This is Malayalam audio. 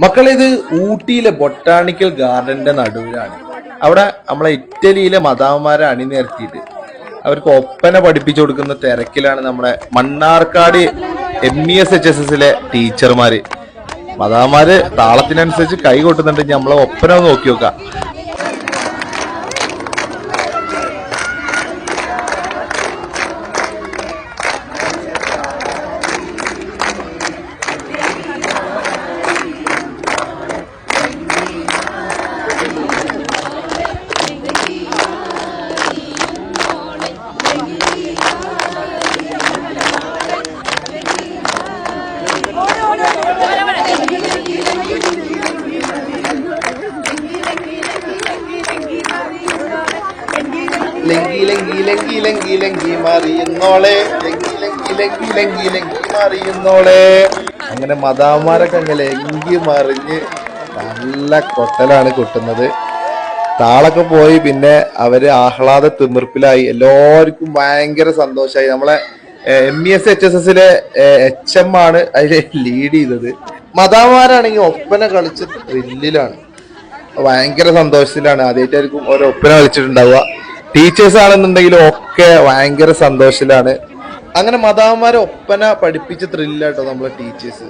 മക്കളെ ഇത് ഊട്ടിയിലെ ബൊട്ടാണിക്കൽ ഗാർഡന്റെ നടുവിലാണ്. അവിടെ നമ്മളെ ഇറ്റലിയിലെ മദാമ്മമാരെ അണിനിരത്തിയിട്ട് അവർക്ക് ഒപ്പന പഠിപ്പിച്ചു കൊടുക്കുന്ന തിരക്കിലാണ് നമ്മുടെ മണ്ണാർക്കാട് MESHSS ടീച്ചർമാര്. മദാമ്മമാര് താളത്തിനനുസരിച്ച് കൈ കൊട്ടുന്നുണ്ട്. നമ്മളെ ഒപ്പന നോക്കി നോക്കാം. ലങ്കി ലങ്കി ലങ്കി ലങ്കി ലങ്കി മറിയുന്നോളെ, ലങ്കി ലങ്കി ലങ്കി ലങ്കി ലങ്കി മറിയുന്നോളെ. അങ്ങനെ മദാമ്മമാരൊക്കെ അങ്ങനെ ലങ്കി മറിഞ്ഞ് നല്ല കൊട്ടലാണ് കൊട്ടുന്നത്. താളൊക്കെ പോയി പിന്നെ അവര് ആഹ്ലാദ തിമിർപ്പിലായി. എല്ലാവർക്കും ഭയങ്കര സന്തോഷമായി. നമ്മളെ MESHSS HM ആണ് അതിൽ ലീഡ് ചെയ്തത്. മദാമ്മമാരാണെങ്കിൽ ഒപ്പന കളിച്ച് ത്രില്ലിലാണ്, ഭയങ്കര സന്തോഷത്തിലാണ്. ആദ്യമായിട്ടായിരിക്കും ഓരോ ഒപ്പന കളിച്ചിട്ടുണ്ടാവുക. ടീച്ചേഴ്സ് ആണെന്നുണ്ടെങ്കിലും ഒക്കെ ഭയങ്കര സന്തോഷത്തിലാണ്. അങ്ങനെ മദാമ്മമാരെ ഒപ്പന പഠിപ്പിച്ച് ത്രില്ലാട്ടോ നമ്മളെ ടീച്ചേഴ്സ്.